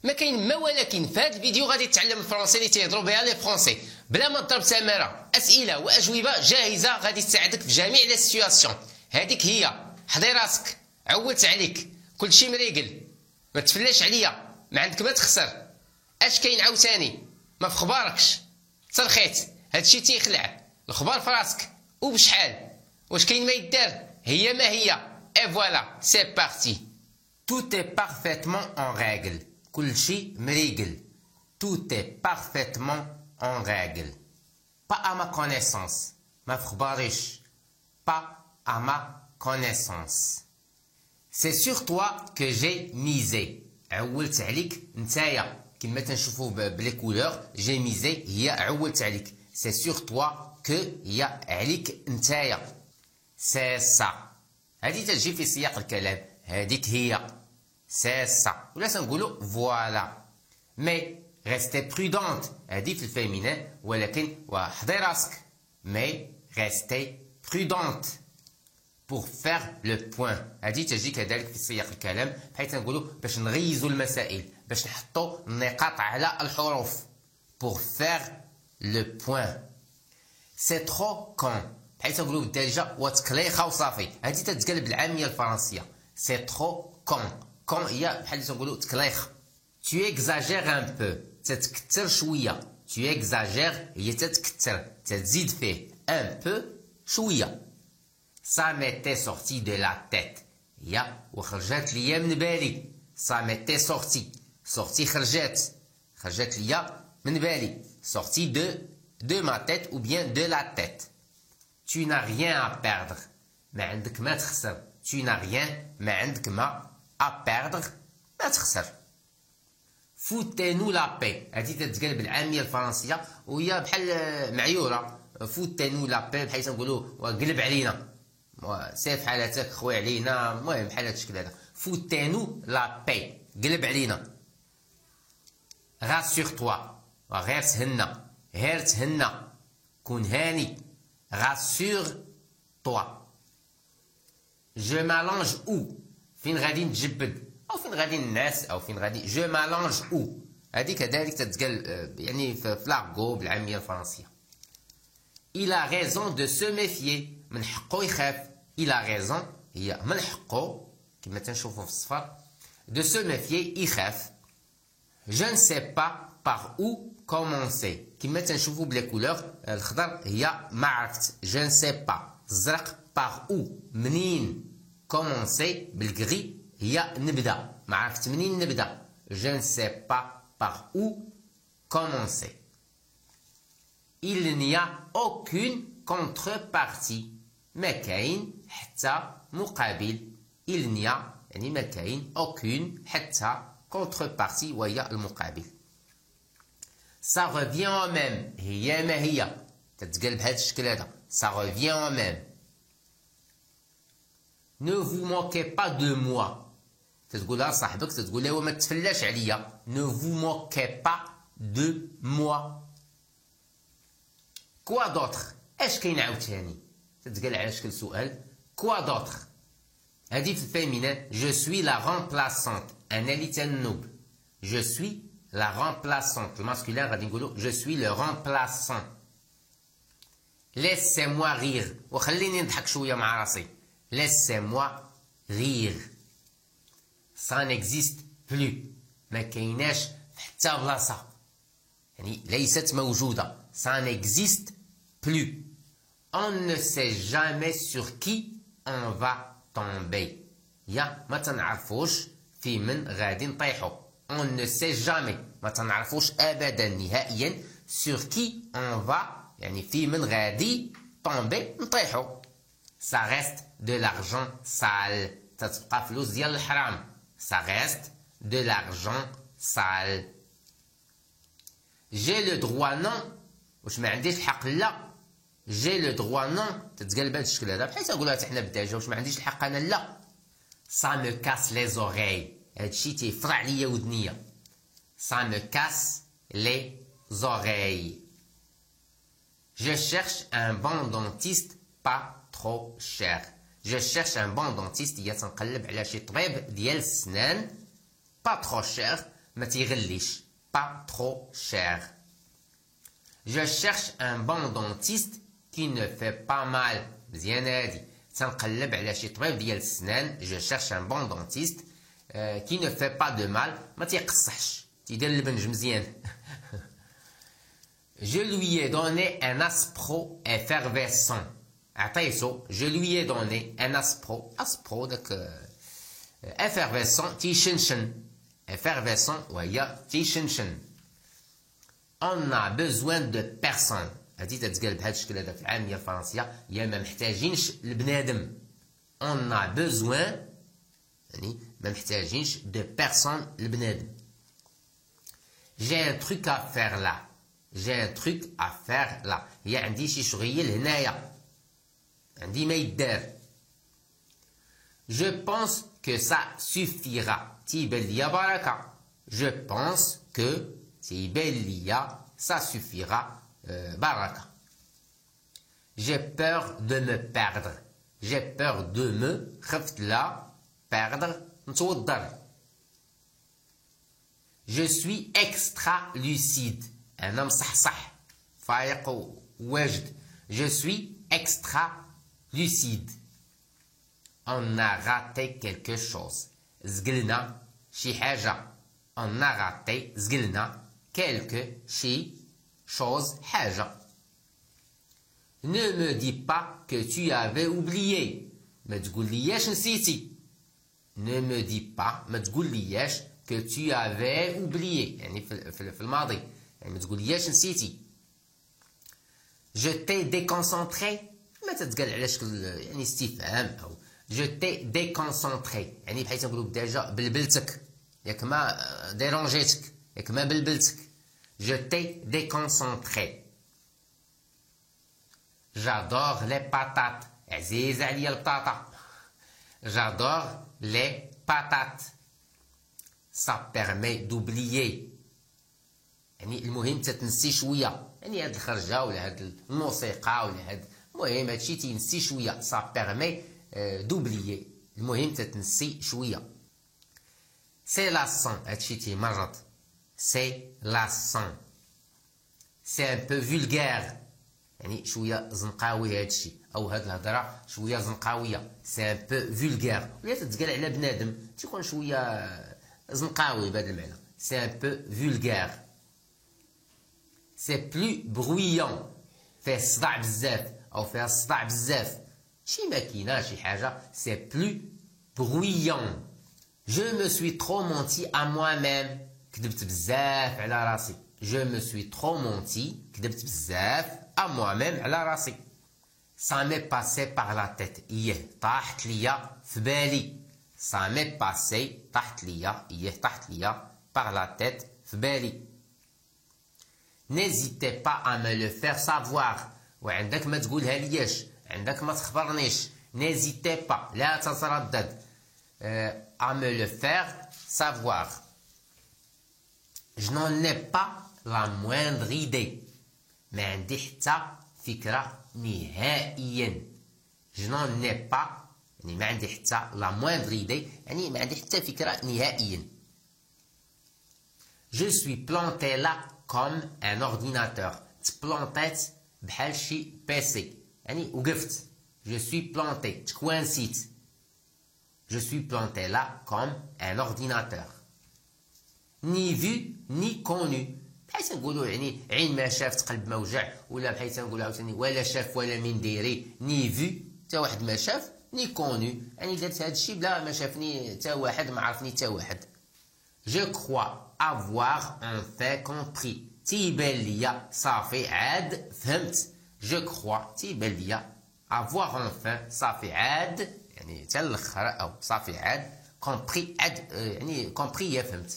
ما كاين ما ولكن في هذا الفيديو غادي تتعلم الفرنسي اللي تيهضروا بها لي فرونسي بلا ما تضرب تماره. اسئله واجوبه جاهزه غادي تساعدك في جميع لي سيتوياسيون. هذيك هي. حضي راسك، عولت عليك، كلشي مريقل، ما تفلاش عليا، ما عندك ما تخسر. اش كاين عاوتاني؟ ما في خباركش، ترخيت، هادشي تيخلع. الخبار في راسك وبشحال. واش كاين ما يدار؟ هي ما هي. Et voilà, c'est parti. Tout est parfaitement en règle. كلشي مريقل. Tout est parfaitement en règle. Pas à ma connaissance. ما في خباريش. Pas à ma connaissance. C'est sur toi que j'ai misé. عولت عليك نتايا. كما تنشوفوا بلي كولور j'ai misé هي عولت عليك. C'est sur toi que هي عليك نتايا. C'est ça. هذه تجي في سياق الكلام. هذيك هي. C'est ça. ولا تنقولوا voilà. Mais restez prudente. هذه في الفيمينين ولكن وحضي راسك. Mais restez prudente. Pour faire le point. هذه تجي كذلك في سياق الكلام بحيث نقولوا باش نغيزوا المسائل، باش نحطوا النقاط على الحروف. Pour faire le point. C'est trop quand. بحيث نقولوا بالدارجه وتكليخه وصافي. هذه تتقلب بالعاميه الفرنسيه. C'est trop quand. quand هي بحال تنقولوا تكليخ. Tu exagères un peu. تتكثر شويه. Tu exagères هي تتكثر، تزيد فيه. Un peu شويه. Ça m'était sorti de la tête. هي وخرجت ليا من بالي. Ça m'était sorti. sorti خرجت ليا من بالي. sorti de ma tête ou bien de la tête. Tu n'as rien à perdre. ما عندك ما تخسر. Tu n'as rien ما عندك ما à perdre ما تخسر. Foutez-nous la paix. هذه تتقال بالعامية الفرنسية وهي بحال معيورة. Foutez-nous la paix بحيث نقولوا وقلب علينا. سيف حالتك خوي علينا. المهم بحال هذا الشكل هذا. Foutez-nous la paix. قلب علينا. Rassure-toi. غير تهنى. غير تهنى. كون هاني. Rassure-toi. Je m'allonge où. فين غادي نتجبد او فين غادي ننعس او فين غادي. Je m'allonge où. هذه كذلك تتقال يعني في لاغو بالعاميه الفرنسيه. Il a raison de se méfier. من حقه يخاف. Il a raison هي من حقه كما تنشوفوا في الصفر. De se méfier يخاف. Je ne sais pas par où commencer. كما تنشوفوا بلي كولور الخضر هي ما عرفت. Je ne sais pas. الزرق par où منين. commencer بالكغي هي نبدا. ما عرفت منين نبدا. Je ne sais pas par où commencer. Il n'y a aucune contrepartie. ما كاين حتى مقابل. Il n'y a يعني ما كاين aucune حتى contrepartie وهي المقابل. Ça revient au même. هي ما هي. تتقال بهذا الشكل هذا. Ça revient au même. Ne vous moquez pas de moi. تتقولها لصاحبك تتقول له ما تفلاش عليا. Ne vous moquez pas de moi. Quoi d'autre. اش كاين عاوتاني؟ تتقال على شكل سؤال. Quoi d'autre. هذه في الفيمينين. Je suis la remplaçante. انا اللي تنوب. Je suis la remplaçante. الماسكولين غادي نقولوا je suis le remplaçant. Laissez-moi rire. وخليني نضحك شويه مع راسي. Laissez-moi rire. Ça n'existe plus. ما كايناش في حتى بلاصه. يعني ليست موجوده. Ça n'existe plus. On ne sait jamais sur qui on va tomber. يا ما تنعرفوش في من غادي نطيحو. On ne sait jamais. ما تنعرفوش ابدا نهائيا sur qui on va يعني في من غادي tomber نطيحو. Ça reste de l'argent sale. تتبقى فلوس ديال الحرام. Ça reste de l'argent sale. J'ai le droit non. واش ما عنديش الحق لا. J'ai le droit non. تتقال بهذا الشكل هذا بحيث نقولها حتى حنا بالدارجه. واش ما عنديش الحق انا لا. Ça me casse les oreilles. هادشي تيفرع ليا ودنيا. Ça me casse les oreilles. Je cherche un bon dentiste pas trop cher. Je cherche un bon dentiste. هي تنقلب على شي طبيب ديال السنان. Pas trop cher. ما تيغليش pas trop cher. Je cherche un bon dentiste qui ne fait pas mal. مزيان هادي تنقلب على شي طبيب ديال السنان. Je cherche un bon dentiste qui ne fait pas de mal. ما تيقصحش تيدير البنج مزيان. Je lui ai donné un aspro effervescent. عطيتو je lui ai donné un aspro داك effervescent تيشنشن. effervescent وهي تيشنشن. On a besoin de personne. هادي تتقال بهذا الشكل هذا في العامية الفرنسية هي ما محتاجينش البنادم. On a besoin يعني ما محتاجينش de personne البنادم. J'ai un truc à faire là. J'ai un truc à faire là. هي عندي شي شغيل هنايا. عندي ما يدار. Je pense que ça suffira. تيبان ليا بركة. Je pense que تيبان ليا ça suffira بركة. J'ai peur de me perdre. J'ai peur de me خفت لا perdre نتوضر. Je suis extra lucide. أنا مصحصح فايق وواجد. Je suis extra lucide. On a raté quelque chose. زقلنا شي حاجة. On a raté زقلنا quelque شي chose حاجة. Ne me dis pas que tu avais oublié. ما تقول لياش نسيتي. Ne me dis pas ما تقول لياش que tu avais oublié. يعني في الماضي. يعني ما تقول لياش نسيتي. Je t'ai déconcentré. ما تتقال على شكل يعني استفهام أو je t'ai déconcentré. يعني بحيث نقولوا ديجا بلبلتك. ياك ما ديرونجيتك. ياك ما بلبلتك. Je t'ai déconcentré. J'adore les patates. عزيز عليا البطاطا. J'adore les patates. Ça permet d'oublier. يعني المهم تتنسي شوية. يعني هاد الخرجة ولا هاد الموسيقى ولا هاد المهم هادشي تينسي شوية. Ça permet d'oublier. المهم تتنسي شوية. C'est lassant. هادشي تيمرض. C'est lassant. C'est un peu vulgaire. يعني شوية زنقاوي هادشي أو هاد الهضرة شوية زنقاوية. C'est un peu vulgaire. ولا تتقال على بنادم تيكون شوية زنقاوي بهذا المعنى. C'est un peu vulgaire. C'est plus bruyant. فيه الصداع بزاف أو فيها الصداع بزاف. شي ماكينة شي حاجة. C'est plus bruyant. Je me suis trop menti à moi-même. كذبت بزاف على راسي. Je me suis trop menti. كذبت بزاف à moi-même على راسي. Ça m'est passé par la tête. طاحت ليا في بالي. Ça m'est passé طاحت ليا par la tête في بالي. N'hésitez pas à me le faire savoir. وعندك ما تقولها لياش. عندك ما تخبرنيش. N'hésitez pas. لا تتردد. À me le faire savoir. Je n'en ai pas la moindre idée. ما عندي حتى فكرة نهائيا. Je n'en ai pas يعني ما عندي حتى la moindre idée يعني ما عندي حتى فكرة نهائيا. Je suis planté là comme un ordinateur. تبلانطيت بحال شي بيسي يعني وقفت. Je suis planté تكوانسيت. Je suis planté là comme un ordinateur. Ni vu ni connu. بحيث نقولوا يعني عين ما شاف قلب ما وجع ولا بحيث نقولوا عاوتاني ولا شاف ولا من دايري. ني في حتى واحد ما شاف ني كونو يعني درت هذا الشيء بلا ما شافني حتى واحد ما عرفني حتى واحد. Je crois avoir enfin compris. تيبان ليا صافي عاد فهمت. Je crois تيبان ليا avoir enfin صافي عاد يعني حتى الاخر او صافي عاد compris عاد يعني compris يا فهمت.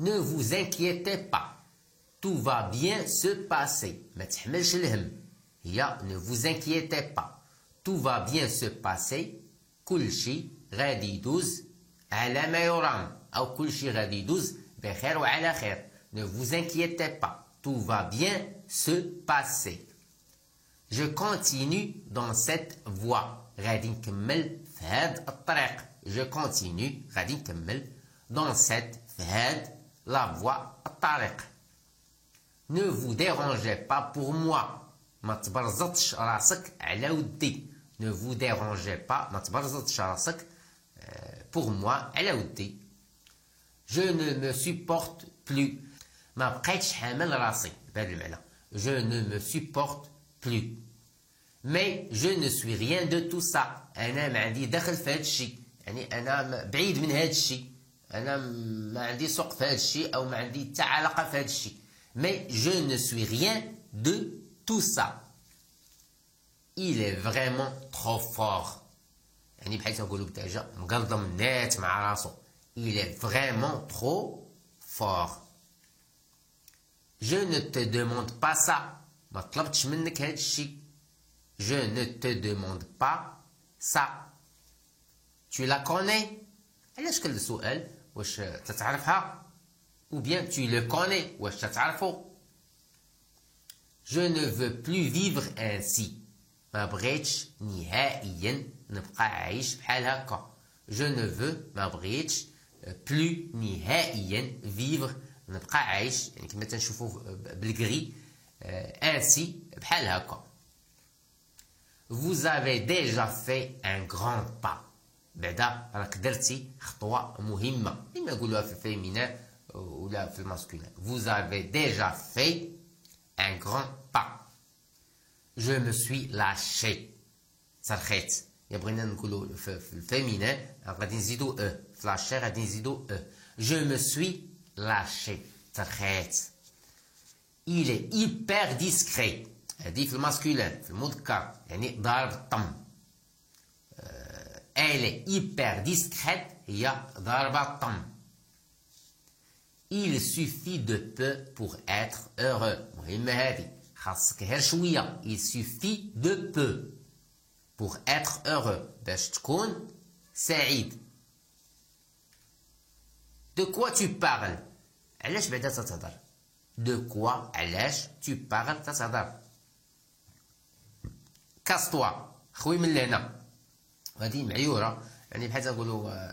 Ne vous inquiétez pas. Tout va bien se passer. ما تحملش الهم. هي ne vous inquiétez pas. Tout va bien se passer. كل شيء غادي يدوز على ما يرام. أو كل شيء غادي يدوز بخير وعلى خير. Ne vous inquiétez pas. Tout va bien se passer. Je continue dans cette voie. غادي نكمل في هاد الطريق. Je continue غادي نكمل dans cette في هاد لا فوا الطريق. Ne vous dérangez pas pour moi. ما تبرزطش راسك على ودي. Ne vous dérangez pas. ما تبرزطش راسك pour moi على ودي. Je ne me supporte plus. ما بقيتش حامل راسي بهذا المعنى. Je ne me supporte plus. Mais je ne suis rien de tout ça. أنا ما عندي دخل في هذا الشيء. يعني أنا بعيد من هذا الشيء. أنا ما عندي سوق في هذا الشيء أو ما عندي حتى علاقة في هذا الشيء. Mais je ne suis rien de tout ça. Il est vraiment trop fort. يعني بحيث نقولوا بتاجة مقلضم نات مع راسو. Il est vraiment trop fort. Je ne te demande pas ça. ما طلبتش منك هذا الشيء. Je ne te demande pas ça. Tu la connais. علاش كل السؤال واش تتعرفها ou bien tu le connais واش تتعرفو. Je ne veux plus vivre ainsi. ما بغيتش نهائيا نبقى عايش بحال هكا. Je ne veux ما بغيتش plus نهائيا vivre نبقى عايش يعني كما تنشوفوا بالكري ainsi بحال هكا. Vous avez déjà fait un grand pas. بعدا راك درتي خطوة مهمة. لما نقولوها في الفيمينان ولا في الماسكولين. Vous avez déjà fait un grand pas. Je me suis lâché. صرخيت. بغينا نقولوا في الفيمينان غادي نزيدو في لاشي غادي نزيدو Je me suis lâché. صرخيت. Il est hyper discret. هذه في الماسكولين في المذكر يعني ضارب الطم. Elle est hyper discrète هي ضاربة الطم. Il suffit de peu pour être heureux. مهمة هذه خاصك غير شوية. Il suffit de peu pour être heureux باش تكون سعيد. De quoi tu parles. علاش بعدا تتهضر. De quoi علاش tu parles تتهضر. Casse-toi. خوي من لهنا. هذه معيورة يعني بحال تنقولوا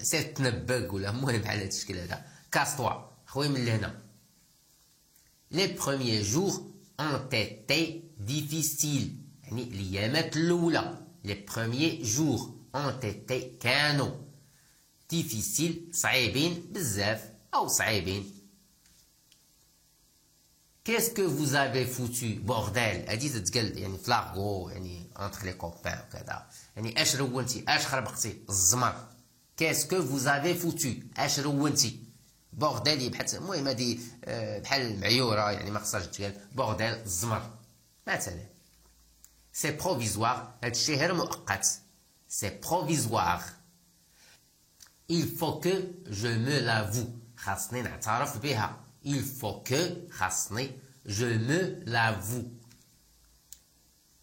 سير تنبق ولا المهم بحال هذا الشكل هذا. Casse-toi. خوي من لهنا. Les premiers jours ont été difficiles. يعني الأيامات الأولى. Les premiers jours ont été كانوا difficiles صعيبين بزاف أو صعيبين. Qu'est-ce que vous avez foutu bordel. هذه تتقال يعني في لاغو يعني entre les copains وكذا. يعني اش رونتي اش خربقتي الزمر. Qu'est-ce que vous avez foutu. اش رونتي. بورديل بحال المهم هذه بحال المعيوره يعني ما خصهاش تقال بورديل الزمر مثلا. سي بروفيزوار. هذا الشيء غير مؤقت. سي بروفيزوار. Il faut que je me l'avoue. خاصني نعترف بها. Il faut que خاصني je me l'avoue.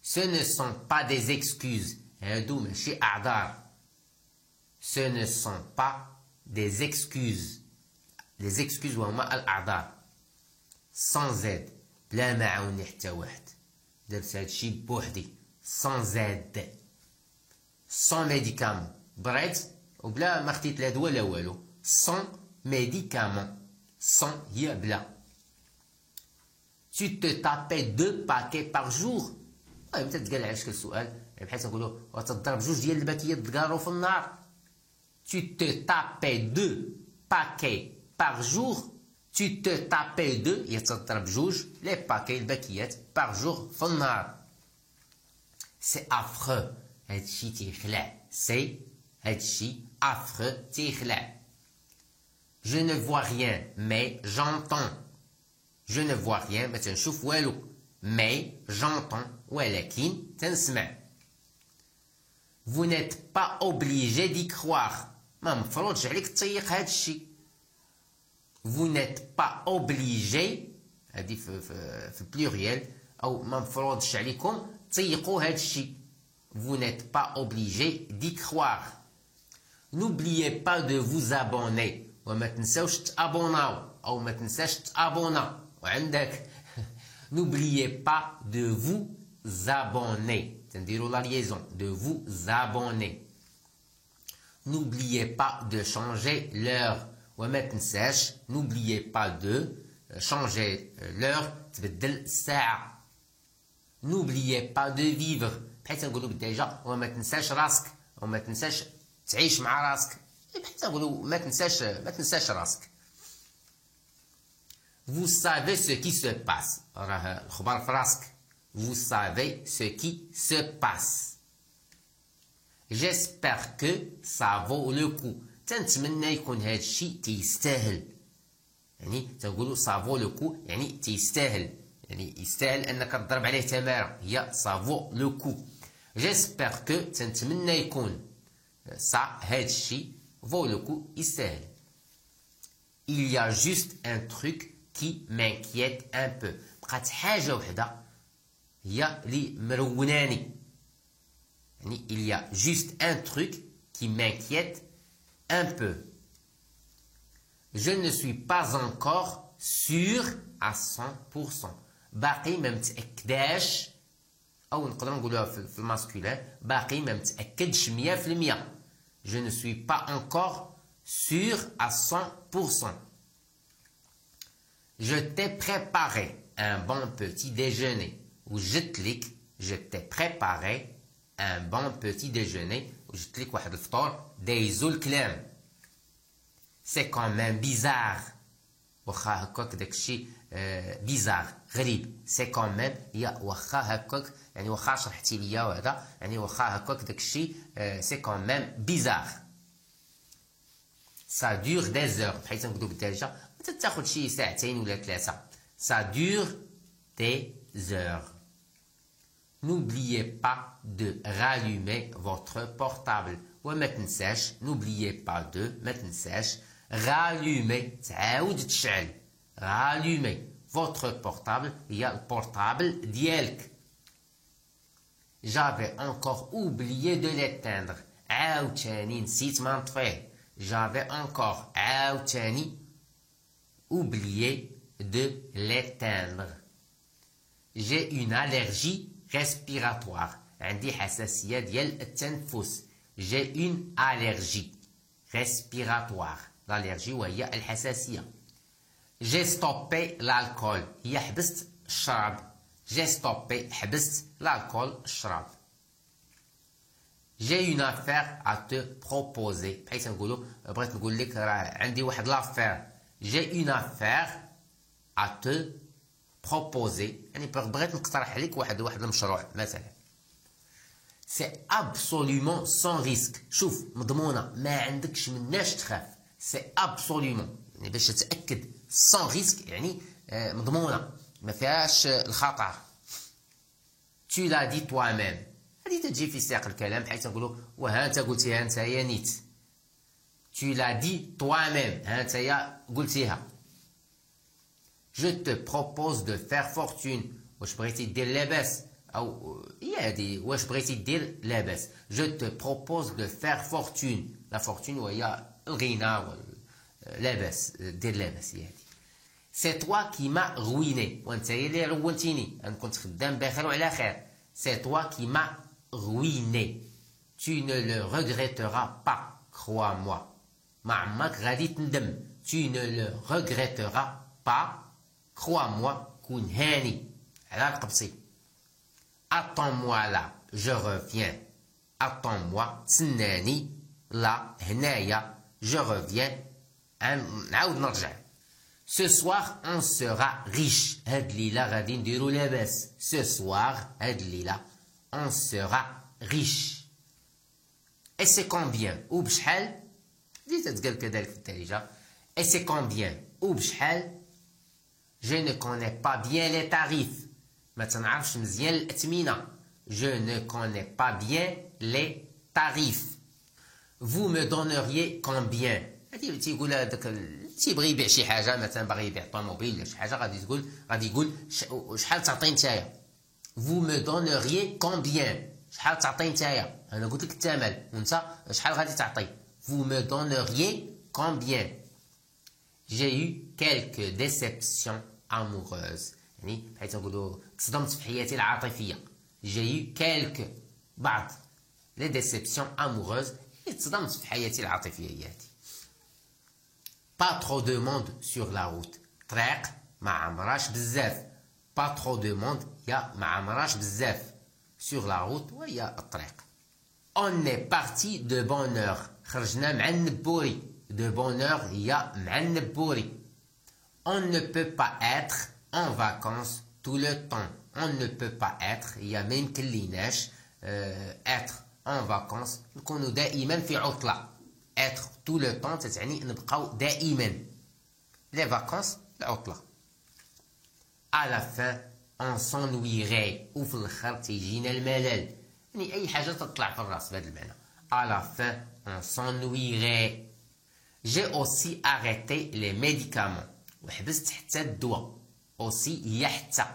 Ce ne sont pas des excuses. هادو ماشي أعذار. Ce ne sont pas des excuses. Les excuses هما الأعذار. Sans aide. بلا ما عاوني حتى واحد. درت هادشي بوحدي. Sans aide. Sans médicament. بريت وبلا ما خديت لا دواء لا والو. Sans médicament. Sans هي بلا. Tu te tapais 2 paquets par jour. متى تقال على شكل سؤال بحيث نقولوا وتضرب 2 ديال الباكيات دكارو في النهار. Tu te tapais 2 paquets par jour. Tu te tapais 2 هي تضرب 2 لي باكي الباكيات par jour في النهار. C'est affreux. هادشي تيخلع. سي هادشي affreux تيخلع. Je ne vois rien mais j'entends. Je ne vois rien ما تنشوف والو. Mais j'entends ولكن تنسمع. Vous n'êtes pas obligé d'y croire. ما مفروضش عليك تطيق هاد الشيء. Vous n'êtes pas obligé هذه في البلوريال أو ما مفروضش عليكم تطيقوا هاد الشيء. Vous n'êtes pas obligé d'y croire. N'oubliez pas de vous abonner. وما تنساوش تابوناو أو ما تنساش تابونا. وعندك N'oubliez pas de vous abonner. تنديروا la liaison. De vous abonner. N'oubliez pas de changer l'heure. وما تنساش n'oubliez pas de changer l'heure تبدل الساعة. n'oubliez pas de vivre بحيث نقولوا بالدارجة وما تنساش راسك وما تنساش تعيش مع راسك بحيث نقولوا ما تنساش راسك. Vous savez ce qui se passe. راه الخبر في راسك. Vous savez ce qui se passe. J'espère que ça vaut le coup. تنتمنى يكون هذا الشيء تيستاهل. يعني تنقولوا ça vaut le coup يعني تيستاهل. يعني يستاهل انك تضرب عليه تماره. هي ça vaut le coup. J'espère que تنتمنى يكون ça هذا الشيء vaut le coup يستاهل. Il y a juste un truc qui m'inquiète un peu. بقات حاجة وحدة هي اللي مروناني. يعني il y a juste un truc qui m'inquiète un peu. Je ne suis pas encore sûr à 100%. باقي ما متأكداش أو نقدر نقولوها في الماسكولين باقي ما متأكدش 100%. Je ne suis pas encore sûr à 100%. Je t'ai préparé un bon petit déjeuner. وجدت لك je t'ai préparé un bon petit déjeuner. وجدت لك واحد الفطور دايزو الكلام. C'est quand même bizarre. واخا هكاك داكشي بيزار غريب. C'est quand même هي واخا هكاك يعني واخا شرحتي ليا وهذا يعني واخا هكاك داكشي c'est quand même bizarre. Ça dure des heures. بحيث نقولوا بالدارجة تاخد شي ساعتين ولا ثلاثة. Ça dure des heures. N'oubliez pas de rallumer votre portable. وما تنساش n'oubliez pas de ما تنساش rallumer تعاود تشعل. rallumer votre portable هي البورتابل ديالك. J'avais encore oublié de l'éteindre. عاوتاني نسيت ما نطفيه. J'avais encore عاوتاني oublié de l'éteindre. J'ai une allergie respiratoire. عندي حساسية ديال التنفس. J'ai une allergie respiratoire. L'allergie وهي الحساسية. J'ai stoppé l'alcool. هي حبست الشراب. J'ai stoppé حبست l'alcool الشراب. J'ai une affaire à te proposer. بحيث نقولوا بغيت نقول لك راه عندي واحد لافير. J'ai une affaire à te proposer. يعني بغيت نقترح عليك واحد المشروع مثلا. C'est absolument sans risque. شوف مضمونة ما عندكش مناش تخاف. C'est absolument يعني باش تتأكد sans risque يعني مضمونة ما فيهاش الخطر. Tu l'as dit toi-même. هذه تجي في سياق الكلام حيث نقولوا وها انت قلتيها نتايا نيت. Tu l'as dit toi-même. ها انتيا قلتيها. Je te propose de faire fortune. واش بغيتي دير لاباس او هي هذه واش بغيتي دير لاباس. Je te propose de faire fortune. لا فورتون وهي الغنى واللاباس دير لاباس هي هذه. C'est toi qui m'as ruiné. وانت هي اللي رونتيني. انا كنت خدام بخير وعلى خير. C'est toi qui m'as ruiné. Tu ne le regretteras pas. Crois-moi. ما عمرك غادي تندم. Tu ne le regretteras pas. Crois-moi. كون هاني على القبصي. Attends-moi là. Je reviens. Attends-moi. تسناني. là هنايا. Je reviens. نعاود نرجع. Ce soir on sera riche. هاد الليلة غادي نديرو لاباس. Ce soir هاد الليلة on sera riche. Et c'est combien وبشحال؟ دي تتقال كذلك في الدارجة. Et c'est combien وبشحال؟ Je ne connais pas bien les tarifs. ما تنعرفش مزيان الأثمنة. Je ne connais pas bien les tarifs. Vous me donneriez combien؟ هادي تيقول هذاك تيبغي يبيع شي حاجة مثلا باغي يبيع طوموبيل ولا شي حاجة غادي يقول شحال تعطي نتايا. Vous me donneriez combien؟ شحال تعطي نتايا؟ أنا قلت لك الثمن وأنت شحال غادي تعطي. Vous me donneriez combien؟ J'ai eu quelques déceptions amoureuses. يعني بحيث نقولوا تصدمت في حياتي العاطفية. J'ai eu quelques بعض les déceptions amoureuses. تصدمت في حياتي العاطفية هي هذه. Pas trop de monde sur la route. طريق ما عمراش بزاف. Pas trop de monde يا ما عمراش بزاف. Sur la route ويا الطريق. On est parti de bonne heure. خرجنا مع النبوري. De bonne heure يا مع النبوري. On ne peut pas être en vacances tout le temps. On ne peut pas être يا ما يمكنليناش être en vacances نكونوا دائما في عطلة. être tout le temps تتعني نبقاو دائما. Les vacances العطلة. À la fin on s'ennuierait. وفي الآخر تيجينا الملل. يعني أي حاجة تطلع في الراس بهذا المعنى. À la fin on s'ennuierait. J'ai aussi arrêté les médicaments. وحبست حتى الدواء. aussi هي حتى.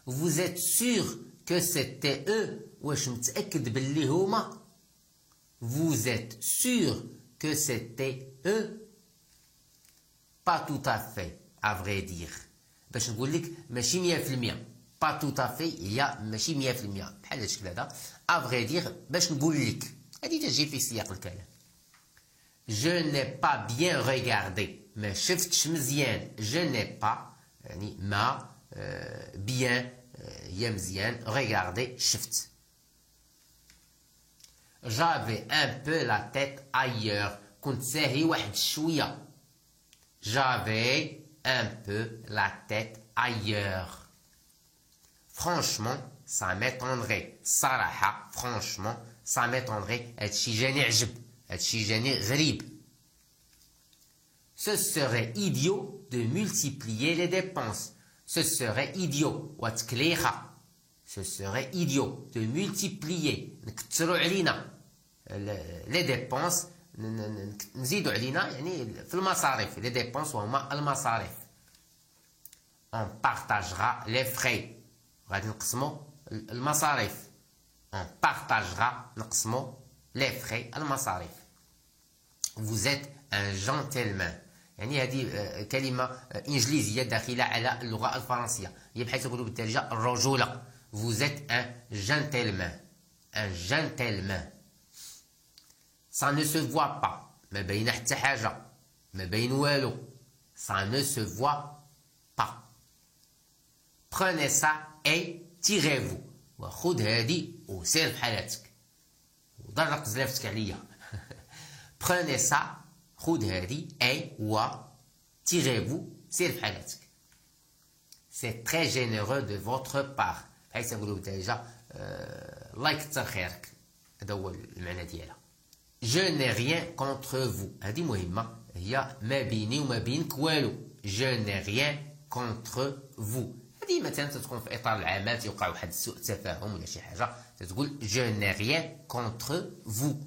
Vous êtes sûr que c'était eux? واش متأكد باللي هما؟ Vous êtes sûr que c'était eux? Pas tout à fait, à vrai dire. باش نقول لك ماشي 100%. Pas tout à fait هي ماشي 100%. بحال هذا الشكل هذا. À vrai dire باش نقول لك. هذه تجي في سياق الكلام. Je n'ai pas bien regardé. ما شفتش مزيان. Je n'ai pas يعني ما bien هي مزيان. Regarder شفت. J'avais un peu la tête ailleurs. كنت ساهي واحد شوية. J'avais un peu la tête ailleurs. Franchement, ça m'étonnerait. صراحة, franchement, ça m'étonnerait. هادشي جاني عجب. هادشي جاني غريب. Ce serait idiot de multiplier les dépenses. Ce serait idiot. وتكليخة. Ce serait idiot de multiplier. نكتروا علينا. Les dépenses. نزيدوا علينا يعني في المصاريف. Les dépenses وهما المصاريف. On partagera les frais. غادي نقسموا المصاريف. On partagera نقسموا les frais المصاريف. Vous êtes un gentleman. يعني هذه كلمة إنجليزية داخلة على اللغة الفرنسية. هي بحيث يقولوا بالدارجة الرجولة. Vous êtes un gentleman. Un gentleman. Ça ne se voit pas. ما بين حتى حاجة. ما بين والو. Ça ne se voit pas. Prenez ça et tirez-vous. وخذ هذه وسير بحالاتك. وضرق زلافتك عليا. Prenez ça. خذ هذه et و tirez-vous. سير بحالاتك. C'est très généreux de votre part. بحيث نقولوا بالدارجة الله يكثر خيرك. هذا هو المعنى ديالها. Je n'ai rien contre vous. هذه مهمة. هي ما بيني وما بينك والو. Je n'ai rien contre vous. هذه مثلا تكون في إطار العمل تيوقع واحد سوء تفاهم ولا شي حاجة. تقول Je n'ai rien contre vous.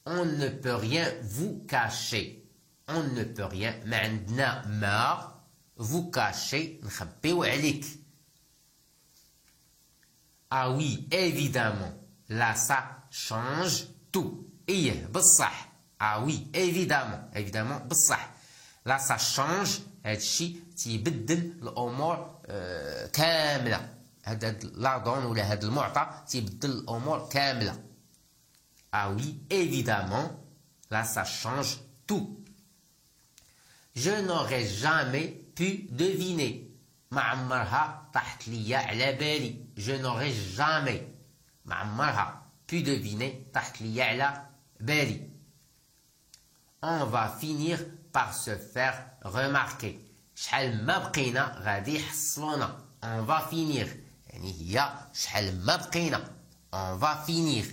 On ne peut rien vous cacher. On ne peut rien. ما عندنا ما vous cacher. نخبيو عليك. Ah oui, évidemment. Là, ça change tout. إيه بالصح. Ah oui, évidemment. Évidemment بالصح. Là, ça change. هادشي تيبدل الأمور كاملة. هاد لاضون ولا هاد المعطى تيبدل الأمور كاملة. Ah oui, évidemment. Là, ça change tout. Je n'aurais jamais pu deviner. ما عمرها طاحت ليا على بالي. Je n'aurais jamais. ما عمرها pu deviner طاحت ليا على بالي. On va finir par se faire remarquer. شحال ما بقينا غادي يحصلونا. On va finir. يعني هي شحال ما بقينا. On va finir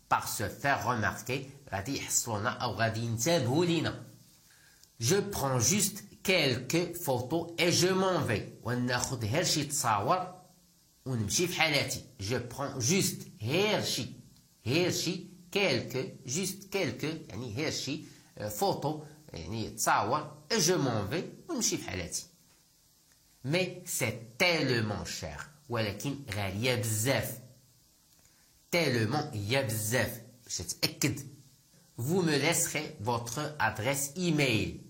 par se faire remarquer. غادي يحصلونا أو غادي ينتبهوا لينا. Je prends juste quelques photos et je m'en vais. وناخذ غير شي تصاور ونمشي في حالاتي. Je prends juste غير شي quelques juste quelques يعني غير شي فوتو يعني تصاور et je m'en vais ونمشي في حالاتي. Mais c'est tellement cher. ولكن غالية بزاف. tellement هي بزاف. باش تتأكد. Vous me laisserez votre adresse email.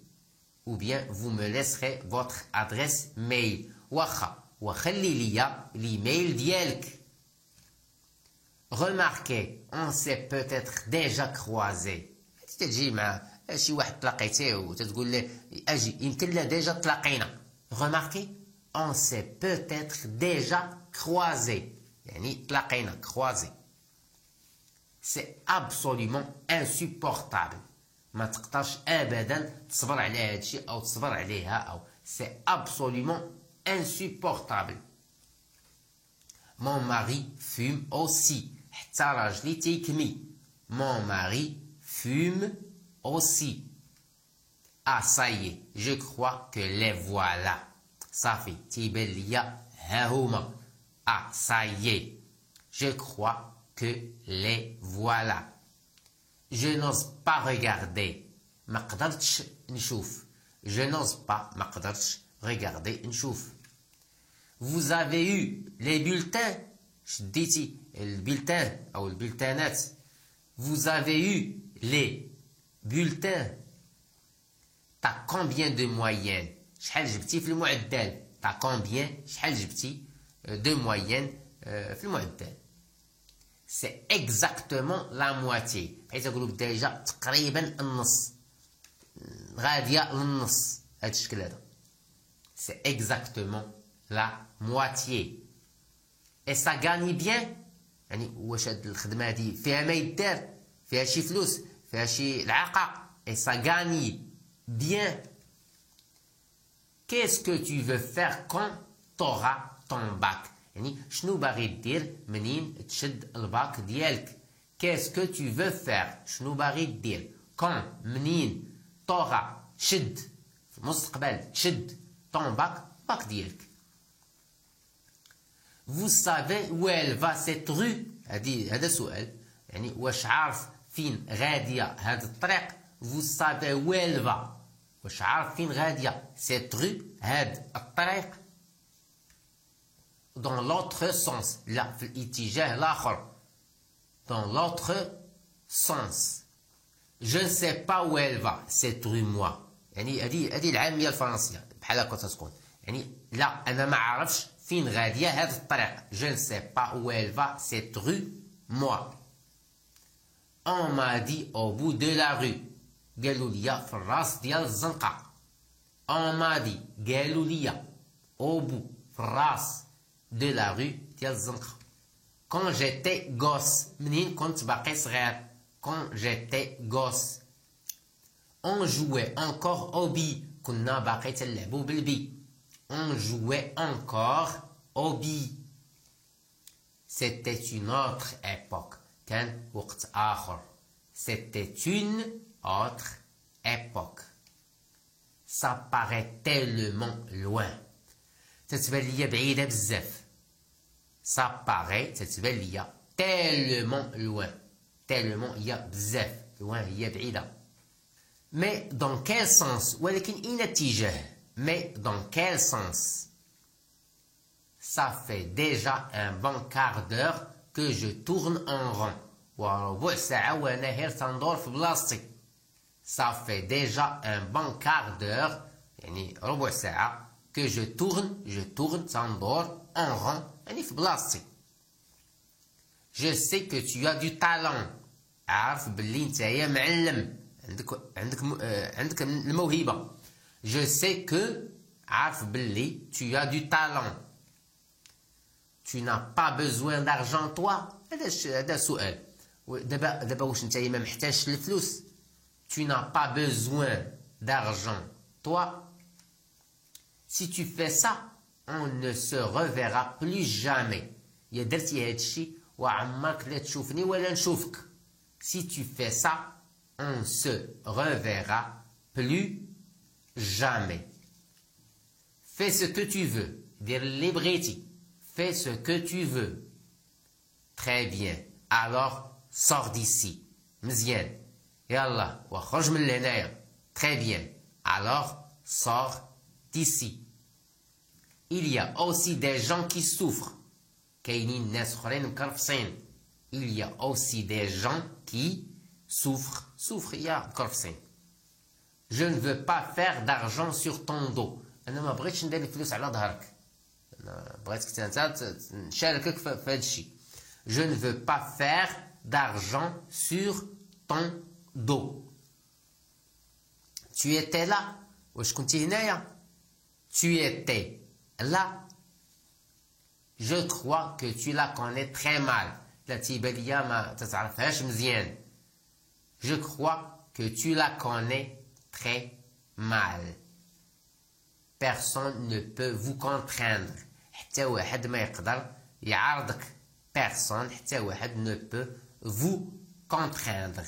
Ou bien vous me laisserez votre adresse mail. واخا وخلي ليا l'email ديالك. Remarquez, on s'est peut-être déjà croisé. تجي مع شي واحد تلاقيتيه وتتقول له اجي يمكن لا ديجا تلاقينا. remarquez on s'est peut-être déjà croisé يعني تلاقينا croisé. c'est absolument insupportable ما تقدرش ابدا تصبر على هذا الشيء او تصبر عليها او c'est absolument insupportable. mon mari fume aussi حتى راجلي تيكمي. mon mari fume aussi. ah ça y est je crois que les voilà صافي تيبان ليا ها هما. ah ça y est je crois que les voilà. je n'ose pas regarder ما قدرتش نشوف. je n'ose pas ما قدرتش regarder نشوف. vous avez eu les bulletins شديتي البلتان او البلتانات. vous avez eu les bulletins. t'as combien de moyenne شحال جبتي في المعدل. t'as combien شحال جبتي de moyenne في المعدل. c'est exactement la moitié بحيث نقولوا بالدارجة تقريبا النص غادية للنص هذا الشكل هذا. c'est exactement la moitié. et ça gagne bien يعني واش هاد الخدمة هادي فيها ما يدار فيها شي فلوس فيها شي العاقة. et ça gagne bien. qu'est-ce que tu veux faire quand t'auras ton bac يعني شنو باغي دير منين تشد الباك ديالك. qu'est-ce que tu veux faire شنو باغي دير quand منين t'auras شد في المستقبل تشد ton bac باك ديالك. vous savez où elle va cette rue هذا سؤال يعني واش عارف فين غادية هاد الطريق. vous savez où elle va واش عارف فين غادية cette rue هاد الطريق. dans l'autre sens لا في الاتجاه الآخر. dans l'autre sens. je ne sais pas où elle va cette rue moi يعني هذه العامية الفرنسية بحال هكا تتكون يعني لا أنا ما عارفش فين غادية هاد الطريق. je ne sais pas où elle va cette rue moi. on m'a dit au bout de la rue قالوا لي في الراس ديال الزنقة. on m'a dit قالوا لي au bout في الراس de la rue ديال الزنقة. quand j'étais gosse منين كنت باقي صغير. quand j'étais gosse. on jouait encore au billes كنا باقي تلعبوا بالبي. on jouait encore au billes. c'était une autre époque كان وقت آخر. c'était une autre époque. ça paraît tellement loin تتبان ليا بعيدة بزاف. ça paraît تتبان ليا tellement loin. tellement هي بزاف loin هي بعيدة. mais dans quel sens ولكن أين اتجاه. mais dans quel sens. ça fait déjà un bon quart d'heure que je tourne en rond وربع ساعة وأنا هير تندور في بلاصتي. ça fait déjà un bon quart d'heure يعني ربع ساعة que je tourne تندور en rond يعني في بلاصتي. je sais que tu as du talent عارف باللي نتايا معلم عندك الموهبة. je sais que عارف باللي tu as du talent. tu n'as pas besoin d'argent toi هذا سؤال. دابا واش نتايا ما محتاجش الفلوس. tu n'as pas besoin d'argent toi. si tu fais ça on ne se reverra plus jamais. يا درتي هادشي وعمرك لا تشوفني ولا نشوفك. si tu fais ça on se reverra plus jamais. fais ce que tu veux دير اللي بغيتي. fais ce que tu veux. très bien alors sors d'ici. مزيان يلا وخرج من هنايا. très bien alors sors d'ici. il y a aussi des gens qui souffrent. كاينين ناس اخرين مكرفصين. il y a aussi des gens qui souffrent هي مكرفصين. je ne veux pas faire d'argent sur ton dos. انا ما بغيتش ندير الفلوس على ظهرك. انا بغيتك انت نشاركك في هذا الشيء. je ne veux pas faire d'argent sur ton dos. Tu étais là. واش كنتي هنايا. Tu étais là. Je crois que tu la connais très mal. لا تيبان ليا ما تتعرفهاش مزيان. Je crois que tu la connais très mal. Personne ne peut vous contraindre. حتى واحد ما يقدر يعارضك. Personne حتى واحد ne peut vous contraindre.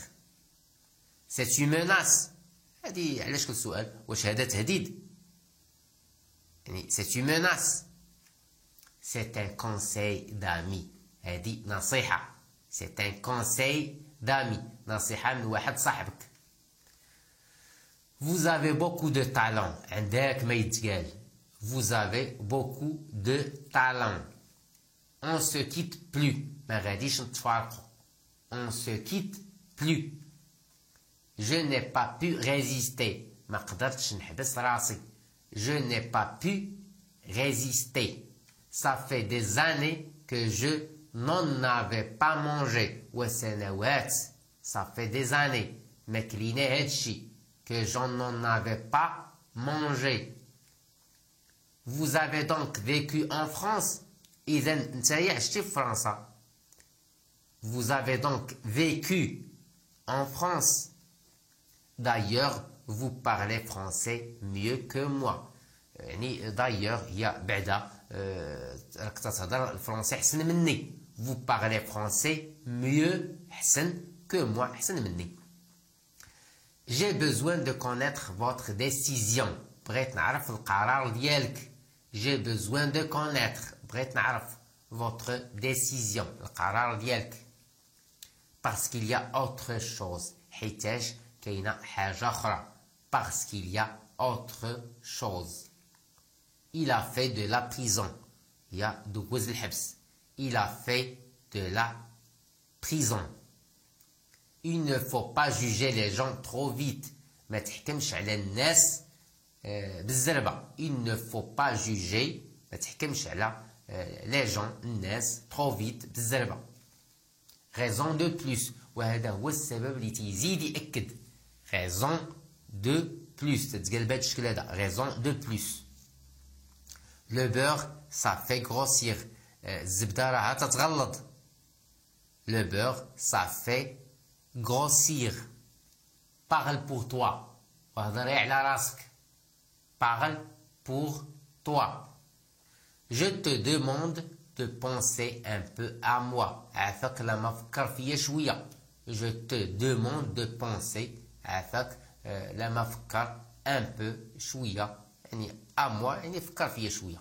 C'est une menace. هذه علاش كل سؤال واش هذا تهديد. يعني c'est une menace. C'est un conseil d'amis. هذه نصيحة. C'est un conseil d'amis. نصيحة من واحد صاحبك. Vous avez beaucoup de talent. عندك ما يتقال. Vous avez beaucoup de talent. On se quitte plus. ما غاديش نتفارقوا. On se quitte plus. Je n'ai pas pu résister. ما قدرتش نحبس راسي. Je n'ai pas pu résister. Ça fait des années que je n'en avais pas mangé. وسنوات. Ça fait des années. ما كلينا هادشي. Que j'en n'en avais pas mangé. Vous avez donc vécu en France. إذا نتايا عشتي في فرنسا. Vous avez donc vécu en France. D'ailleurs, vous parlez français mieux que moi. يعني d'ailleurs هي بعدا راك تهضر الفرنسي حسن مني. Vous parlez français mieux حسن que moi حسن مني. J'ai besoin de connaître votre décision. بغيت نعرف القرار ديالك. J'ai besoin de connaître. بغيت نعرف votre décision. القرار ديالك. Parce qu'il y a autre chose. حيتاش كاينة حاجة أخرى. Parce qu'il y a autre chose. Il a fait de la prison. هي دوز الحبس. Il a fait de la prison. Il ne faut pas juger les gens trop vite. ما تحكمش على الناس بالزربة. Il ne faut pas juger. ما تحكمش على les gens الناس trop vite بالزربة. Raison de plus. وهذا هو السبب اللي تيزيد يأكد. Raison de plus. تتقال بهذا الشكل هذا. Raison de plus. Le beurre, ça fait grossir. الزبدة راها تتغلظ. Le beurre, ça fait grossir. Parle pour toi. وهضري على راسك. Parle pour toi. Je te demande de penser un peu à moi. عافاك لما فكر فيا شوية. Je te demande de penser. عافاك لما فكر un peu شوية. يعني à moi يعني فكر فيا شوية.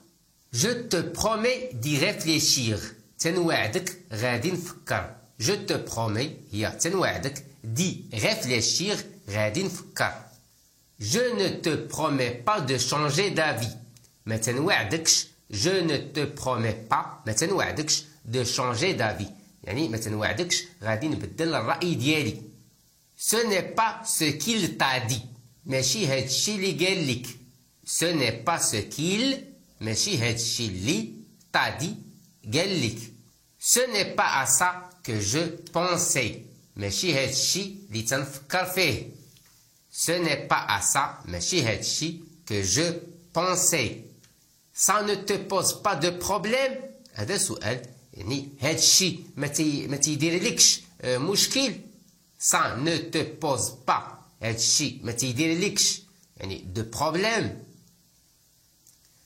Je te promets d'y réfléchir. تنوعدك غادي نفكر. Je te promets هي تنوعدك d'y réfléchir غادي نفكر. Je ne te promets pas de changer d'avis. ما تنوعدكش. Je ne te promets pas ما تنوعدكش de changer d'avis. يعني ما تنوعدكش غادي نبدل الرأي ديالي. Ce n'est pas ce qu'il t'a dit. ماشي هادشي اللي قال لك. Ce n'est pas ce qu'il ماشي هادشي اللي t'a dit قال لك. Ce n'est pas à ça que je pensais. ماشي هادشي اللي تنفكر فيه. Ce n'est pas à ça ماشي هادشي que je pensais. Ça ne te pose pas de problème. هذا سؤال يعني هادشي ما تيديرلكش مشكل. Ça ne te pose pas. هادشي ما تيديرلكش يعني de problème.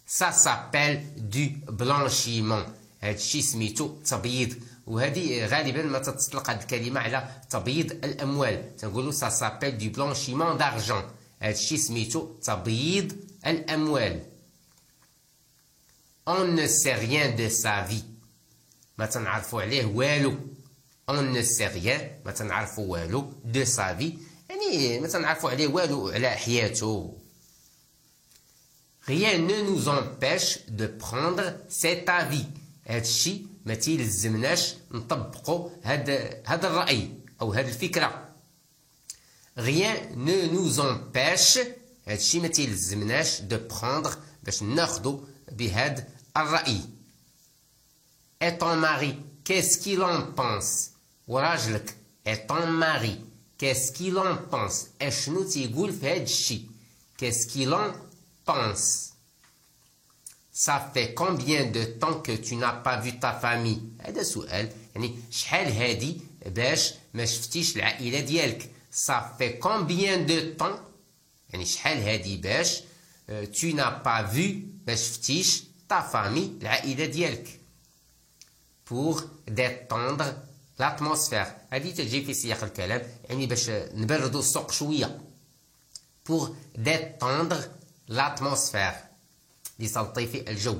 Ça s'appelle du blanchiment. هادشي سميتو تبييض. وهذه غالبا ما تطلق هذه الكلمة على تبييض الأموال. تنقولوا ça s'appelle du blanchiment d'argent. هادشي سميتو تبييض الأموال. On ne sait rien de sa vie. ما تنعرفوا عليه والو. On ne sait rien ما تنعرفوا والو de sa vie. يعني ما تنعرفوا عليه والو على حياته. Rien ne nous empêche de prendre cet avis. هادشي ما تيلزمناش نطبقوا هذا الرأي أو هذه الفكرة. Rien ne nous empêche هادشي ما تيلزمناش de prendre باش ناخدو بهذا الرأي. Et ton mari, qu'est-ce qu'il en pense? وراجلك et ton mari, qu'est-ce qu'il en pense? اشنو تيقول في هاد الشي؟ qu'est-ce qu'il en pense. Ça fait combien de temps que tu n'as pas vu ta famille؟ هذا سؤال يعني شحال هادي باش ما شفتيش العائلة ديالك. Ça fait combien de temps يعني شحال هادي باش tu n'as pas vu ما شفتيش ta famille العائلة ديالك. Pour détendre l'atmosphère. هذه تجي في سياق الكلام يعني باش نبردوا السوق شوية. Pour détendre l'atmosphère. لتلطيف الجو.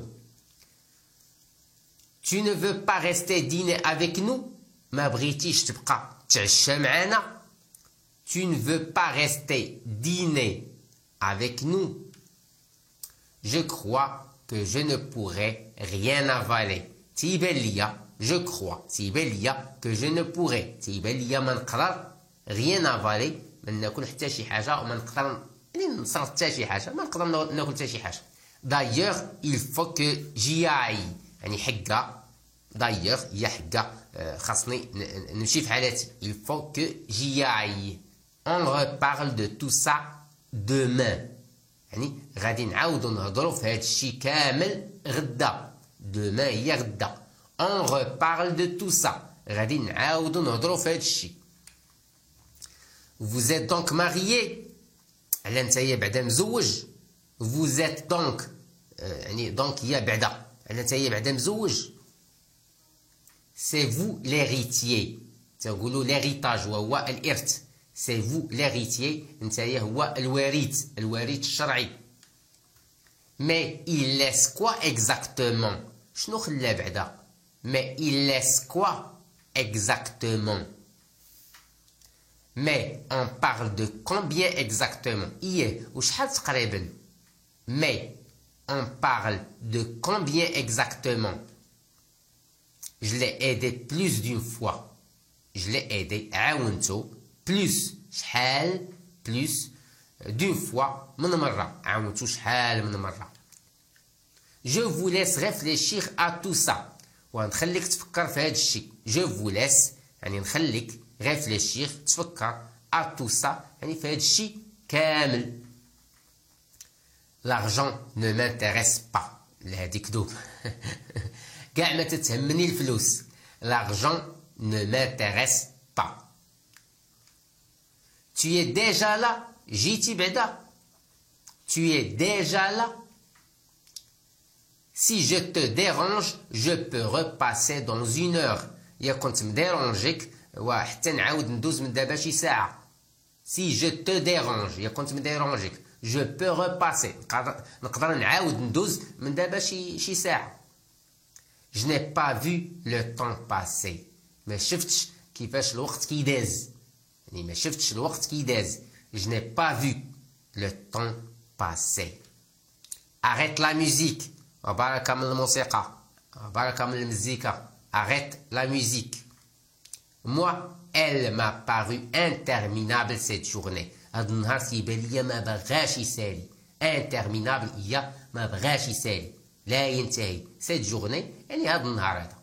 Tu ne veux pas rester dîner avec nous? ما بغيتيش تبقى تعشى معنا. Tu ne veux pas rester dîner avec nous? Je crois que je ne pourrai rien avaler. تيبان ليا je crois تيبان ليا que je ne pourrai تيبان ليا ما نقدر rien avaler ما ناكل حتى شي حاجة وما نقدر يعني نصرف حتى شي حاجة ما نقدر ناكل حتى شي حاجة. D'ailleurs il faut que j'y aille يعني حقا d'ailleurs هي حقا خاصني نمشي في حالاتي. Il faut que j'y aille. On reparle de tout ça demain. يعني غادي نعاودو نهضرو في هاد الشي كامل غدا. demain هي غدا. On reparle de tout ça. غادي نعاودو نهضرو في هاد الشي. Vous êtes donc marié. على نتايا بعدا مزوج. Vous êtes donc يعني دونك هي بعدا على نتايا بعدا مزوج. C'est vous l'héritier. تنقولوا l'héritage وهو الإرث. C'est vous l'héritier. نتايا هو الوريث الشرعي. Mais il laisse quoi exactement? شنو خلى بعدا؟ Mais il laisse quoi exactement? Mais on parle de combien exactement? إيه وشحال تقريبا؟ Mais on parle de combien exactement? Je l'ai aidé plus d'une fois. Je l'ai aidé عاونته plus شحال plus d'une fois من مرة عاونته شحال من مرة. Je vous laisse réfléchir à tout ça. ونخليك تفكر في هذا الشيء. Je vous laisse يعني نخليك réfléchir تفكر à tout ça يعني في هذا الشيء كامل. L'argent ne m'intéresse pas. هادي كذوب. كاع ما تتهمني الفلوس. L'argent ne m'intéresse pas. Tu es déjà là. جيتي بعدا. Tu es déjà là. Si je te dérange, je peux repasser dans une heure. إلا كنت مديرونجيك وحتى نعاود ندوز من دابا شي ساعة. Si je te dérange, إلا كنت مديرونجيك, je peux repasser. نقدر نعاود ندوز من دابا شي ساعة. Je n'ai pas vu le temps passer. ما شفتش كيفاش الوقت كيداز. يعني ما شفتش الوقت كيداز. Je n'ai pas vu le temps passer. Arrête la musique. وبركة من الموسيقى. وبركة من المزيكا. Arrête la musique. Moi, elle m'a paru interminable cette journée. هاد النهار تيبان ليا ما بغاش يسالي. Interminable هي ما بغاش يسالي. لا ينتهي. Cette journée يعني هاد النهار هذا.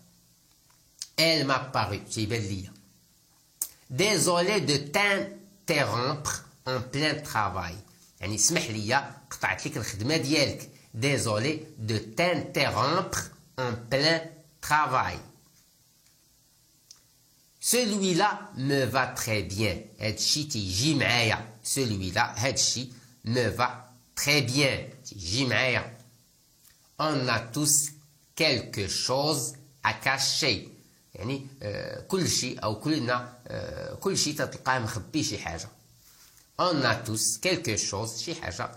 Elle m'a paru تيبان ليا. Désolé de t'interrompre en plein travail. يعني اسمح ليا قطعت لك الخدمة ديالك. Désolé de t'interrompre en plein travail. Celui-là me va très bien. هادشي تيجي معايا. Celui-là هادشي me va très bien. تيجي معايا. On a tous quelque chose à cacher. يعني كل شيء أو كلنا كل شيء تلقاه مخبي شي حاجة. On a tous quelque chose شي حاجة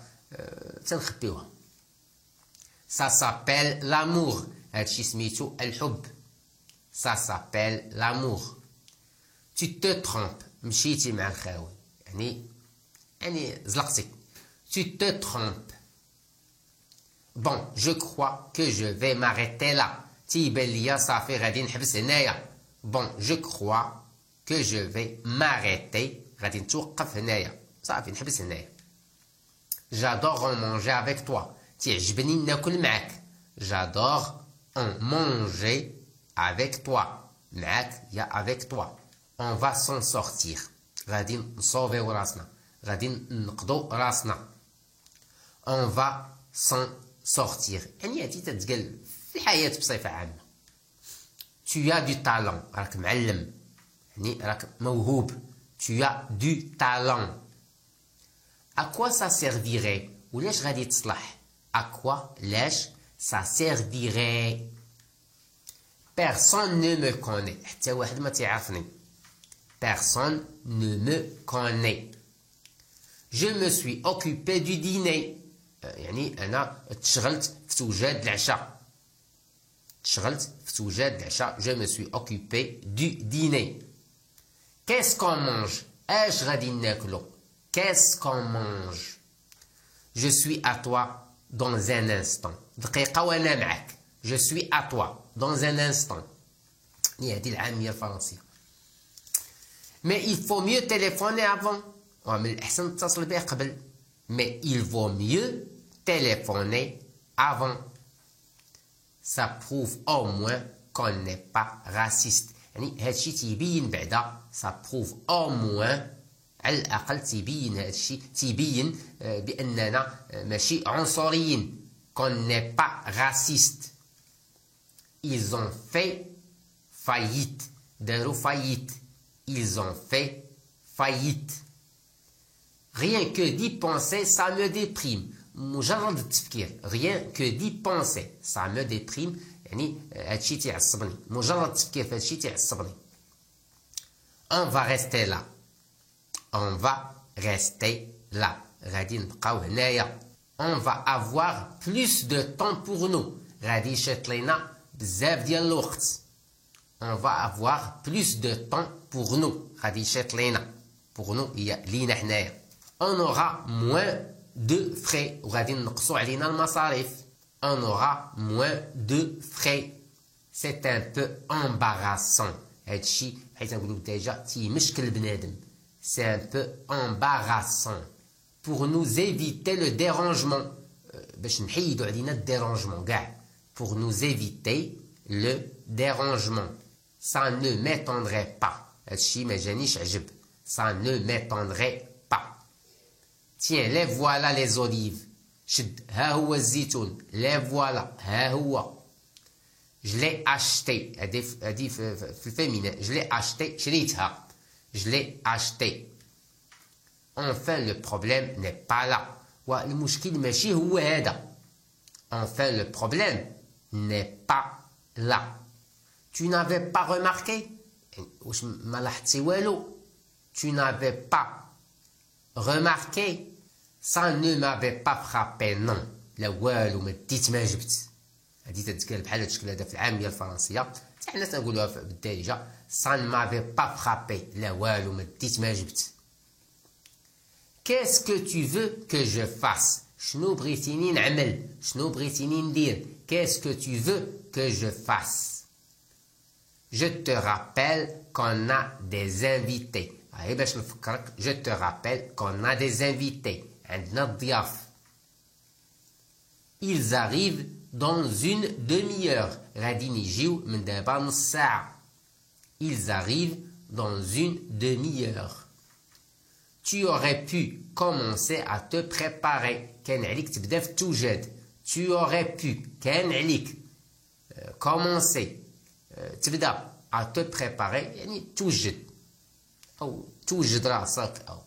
تنخبيوها. Ça s'appelle l'amour. هادشي سميتو الحب. Ça s'appelle l'amour. Tu te trompes. مشيتي مع الخاوي. يعني زلقتي. Tu te trompes. Bon, je crois que je vais m'arrêter là. تيبان ليا صافي غادي نحبس هنايا. Bon, je crois que je vais m'arrêter. غادي نتوقف هنايا. صافي نحبس هنايا. J'adore en manger avec toi. تعجبني ناكل معاك. J'adore en manger avec toi. معاك يا avec toi. On va s'en sortir. غادي نصوفيو راسنا. غادي نقضو راسنا. on va s'en sortir. يعني هادي تتقال في الحياة بصفة عامة. Tu as du talent. راك معلم. يعني راك موهوب. Tu as du talent. À quoi ça servirait? ولاش غادي تصلح؟ À quoi لاش ça servirait? Personne ne me connaît. حتى واحد ما تعرفني. Personne ne me connaît. Je me suis occupé du dîner. يعني أنا تشغلت في توجاد العشاء. تشغلت في توجاد العشاء. Je me suis occupé du dîner. Qu'est-ce qu'on mange? اش غادي ناكلو؟ Qu'est-ce qu'on mange? Je suis à toi dans un instant. دقيقة وأنا معك. Je suis à toi dans un instant. هذه العامية الفرنسية. Mais il faut mieux téléphoner avant. من الأحسن تتصل به قبل. Mais il vaut mieux téléphoner avant. Ça prouve au moins qu'on n'est pas raciste. يعني هادشي تيبين بعدا. Ça prouve au moins على الأقل تيبين هادشي تيبين بأننا ماشي عنصريين. Qu'on n'est pas raciste. Ils ont fait faillite. داروا faillite. Ils ont fait faillite. Rien que d'y penser, ça me déprime. مجرد التفكير. Rien que d'y penser, ça me déprime. يعني هادشي تيعصبني. مجرد التفكير في هادشي تيعصبني. On va rester là. On va rester là. غادي نبقاو هنايا. On va avoir plus de temps pour nous. غادي يشيط لينا بزاف ديال الوقت. On va avoir plus de temps pour nous. غادي يشيط لينا. Pour nous هي لينا حنايا. On aura moins de frais. وغادي نقصوا علينا المصاريف. On aura moins de frais. C'est un peu embarrassant. هادشي حيت نقولوا ديجا تيمشكل بنادم. C'est un peu embarrassant. Pour nous éviter le dérangement. باش نحيدوا علينا الديرانجمون كاع. Pour nous éviter le dérangement. Ça ne m'étonnerait pas. هادشي ما جانيش عجب. Ça ne m'étonnerait pas. Tiens, les voilà les olives. شد ها هو الزيتون. Les voilà ها هو. Je l'ai acheté. هادي في الفيمينين. Je l'ai acheté. شريتها. Je l'ai acheté. Enfin, le problème n'est pas là. والمشكل ماشي هو هذا. Enfin, le problème n'est pas là. Tu n'avais pas remarqué? واش ما لاحظتي والو? Tu n'avais pas remarqué? Ça ne m'avait pas frappé, non. لا والو ما ديت ما جبت. هذه تتقال بحال هذا الشكل هذا في العامية الفرنسية. حتى حنا تنقولوها بالدارجة. Ça ne m'avait pas frappé. لا والو ما ديت ما جبت. Qu'est-ce que tu veux que je fasse? شنو بغيتيني نعمل؟ شنو بغيتيني ندير؟ Qu'est-ce que tu veux que je fasse? Je te rappelle qu'on a des invités. هاي باش نفكرك. Je te rappelle qu'on a des invités. عندنا الضياف. Ils arrivent dans une demi-heure. غادي يجيو من دابا نص ساعة. Ils arrivent dans une demi-heure. Tu aurais pu commencer à te préparer. كان عليك تبدا في التوجد. Tu aurais pu. كان عليك commencer تبدا à te préparer يعني توجد أو توجد راسك أو.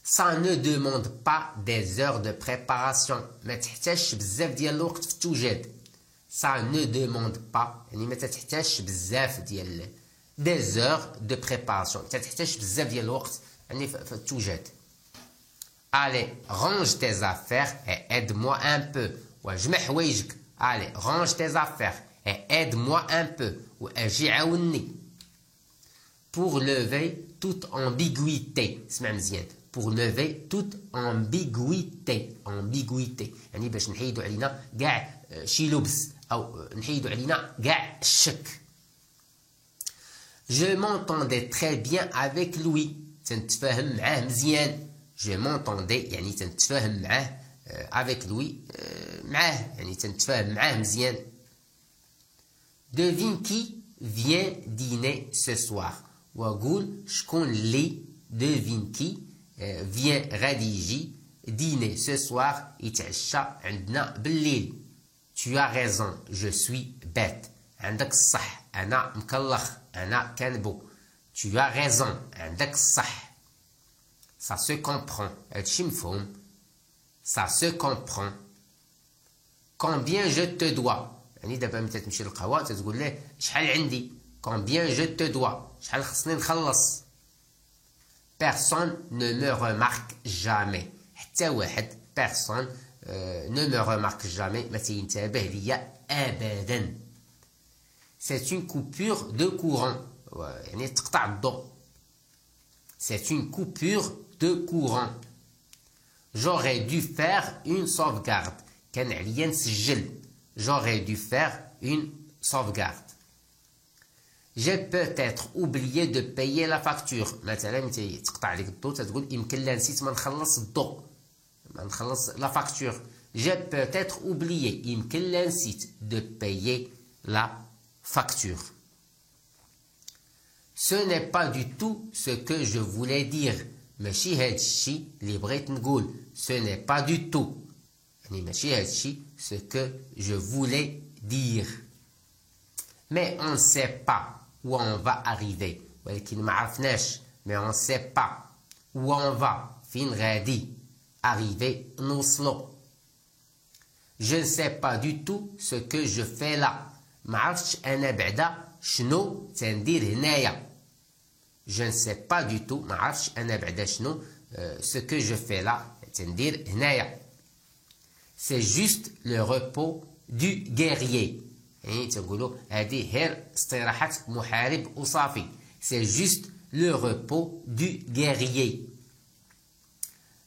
Ça ne demande pas des heures de préparation. ما تحتاجش بزاف ديال الوقت في التوجد. Ça ne demande pas يعني ما تحتاجش بزاف ديال des heures de préparation. ما تحتاجش بزاف ديال الوقت يعني في التوجد. Allez, range tes affaires et aide-moi un peu. وجمع حوايجك. Allez, range tes affaires et aide-moi un peu. وأجي عاوني. Pour lever toute ambiguïté. اسمع مزيان. Pour lever toute ambiguïté. Ambiguïté. يعني باش نحيدوا علينا كاع شي لبس أو نحيدوا علينا كاع الشك. Je m'entendais très bien avec lui. تنتفاهم معاه مزيان. Je m'entendais يعني تنتفاهم معاه avec lui معاه يعني تنتفاهم معاه مزيان. Devine qui vient dîner ce soir. وقول شكون اللي devine qui vient غادي يجي dîner ce soir يتعشى عندنا بالليل. Tu as raison, je suis bête. عندك الصح أنا مكلخ أنا كنبو. Tu as raison, عندك الصح. Ça se comprend. هادشي مفهوم. Ça se comprend. Combien je te dois. يعني دابا ملي تمشي للقهوة تتقول له شحال عندي. Combien je te dois. شحال خصني نخلص. Personne ne me remarque jamais. حتى واحد. Personne ne me remarque jamais. ما تينتبه ليا أبدا. C'est une coupure de courant. يعني تقطع الضوء. C'est une coupure de courant. J'aurais dû faire une sauvegarde. كان عليا نسجل. J'aurais dû faire une sauvegarde. J'ai peut-être oublié de payer la facture. مثلا ملي تقطع عليك الضوء تتقول يمكن لا نسيت ما نخلص الضوء. ما نخلص la facture. J'ai peut-être oublié. يمكن لا نسيت de payer la facture. Ce n'est pas du tout ce que je voulais dire. ماشي هادشي اللي بغيت نقول. Ce n'est pas du tout. يعني ماشي هادشي ce que je voulais dire. Mais on ne sait pas où on va arriver. ولكن ما عرفناش. Mais on ne sait pas où on va. فين غادي arriver نوصلو. Je ne sais pas du tout ce que je fais là. ما عرفتش أنا بعدا شنو تندير هنايا. Je ne sais pas du tout. ما عرفتش أنا بعدا شنو ce que je fais là تندير هنايا. C'est juste le repos du guerrier. يعني تنقولوا هذه غير استراحة محارب وصافي. C'est juste le repos du guerrier.